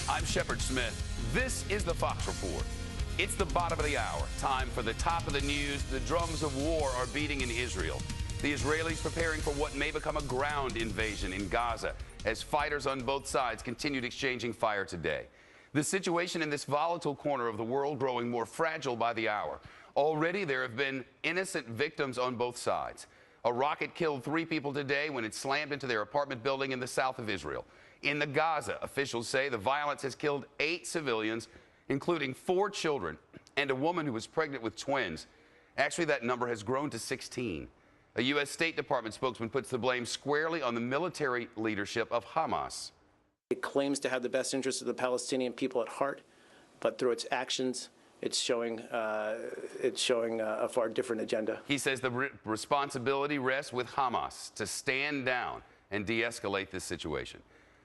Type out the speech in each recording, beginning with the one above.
I'm Shepard Smith. This is the Fox Report. It's the bottom of the hour. Time for the top of the news. The drums of war are beating in Israel. The Israelis preparing for what may become a ground invasion in Gaza as fighters on both sides continued exchanging fire today. The situation in this volatile corner of the world growing more fragile by the hour. Already there have been innocent victims on both sides. A rocket killed 3 people today when it slammed into their apartment building in the south of Israel. In the Gaza, officials say the violence has killed 8 civilians, including 4 children and a woman who was pregnant with twins. Actually, that number has grown to 16. A U.S. State Department spokesman puts the blame squarely on the military leadership of Hamas. It claims to have the best interests of the Palestinian people at heart, but through its actions, it's showing a far different agenda. He says the responsibility rests with Hamas to stand down and de-escalate this situation.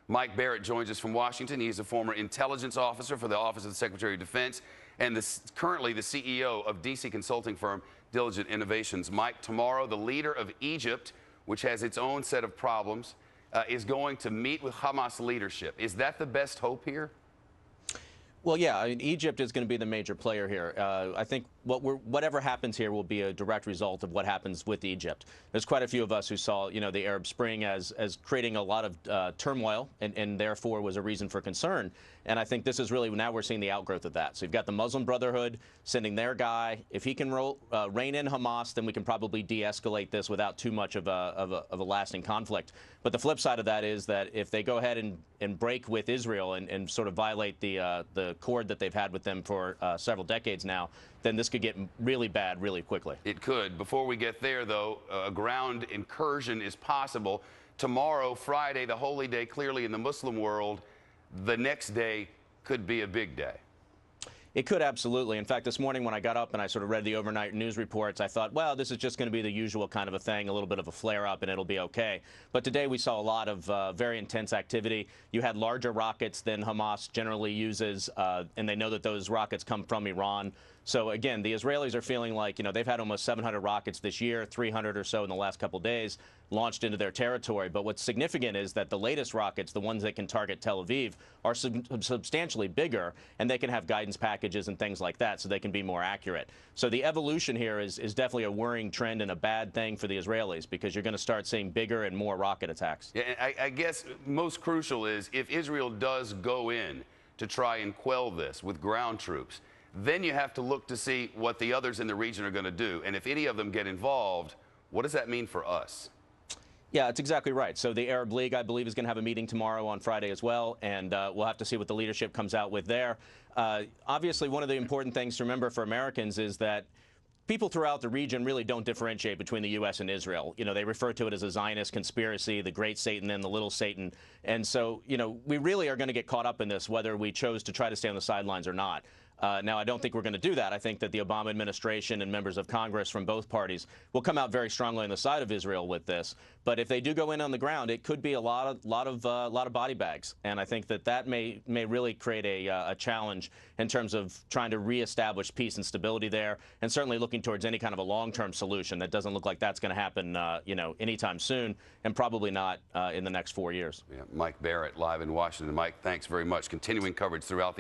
Mike Barrett joins us from Washington. He's a former intelligence officer for the Office of the Secretary of Defense and currently the CEO of D.C. consulting firm Diligent Innovations. Mike, tomorrow the leader of Egypt, which has its own set of problems, is going to meet with Hamas leadership. Is that the best hope here? Well, yeah, I mean, Egypt is going to be the major player here. I think whatever happens here will be a direct result of what happens with Egypt. There's quite a few of us who saw, the Arab Spring as creating a lot of turmoil and therefore was a reason for concern. And I think this is really, now we're seeing the outgrowth of that. So you've got the Muslim Brotherhood sending their guy. If he can rein in Hamas, then we can probably de-escalate this without too much of a lasting conflict. But the flip side of that is that if they go ahead and break with Israel and sort of violate the accord that they've had with them for several decades now, then this could get really bad really quickly. It could. Before we get there, though, a ground incursion is possible. Tomorrow, Friday, the holy day, clearly in the Muslim world, the next day could be a big day. It could, absolutely. In fact, this morning when I got up and I sort of read the overnight news reports, I thought, well, this is just going to be the usual kind of a thing, a little bit of a flare-up, and it'll be okay. But today we saw a lot of very intense activity. You had larger rockets than Hamas generally uses, and they know that those rockets come from Iran. So, again, the Israelis are feeling like, they've had almost 700 rockets this year, 300 or so in the last couple of days, launched into their territory. But what's significant is that the latest rockets, the ones that can target Tel Aviv, are substantially bigger, and they can have guidance packages and things like that, so they can be more accurate. So the evolution here is definitely a worrying trend and a bad thing for the Israelis, because you're going to start seeing bigger and more rocket attacks. Yeah, I guess most crucial is if Israel does go in to try and quell this with ground troops, then you have to look to see what the others in the region are going to do. And if any of them get involved, what does that mean for us? Yeah, that's exactly right. So the Arab League, I believe, is going to have a meeting tomorrow on Friday as well, and we'll have to see what the leadership comes out with there. Obviously, one of the important things to remember for Americans is that people throughout the region really don't differentiate between the U.S. and Israel. They refer to it as a Zionist conspiracy, the great Satan and the little Satan. And so, we really are going to get caught up in this, whether we chose to try to stay on the sidelines or not. Now, I don't think we're going to do that. I think that the Obama administration and members of Congress from both parties will come out very strongly on the side of Israel with this. But if they do go in on the ground, it could be a lot of body bags. And I think that may really create a challenge in terms of trying to reestablish peace and stability there, and certainly looking towards any kind of a long-term solution. That doesn't look like that's going to happen, anytime soon, and probably not in the next 4 years. Yeah, Mike Barrett, live in Washington. Mike, thanks very much. Continuing coverage throughout the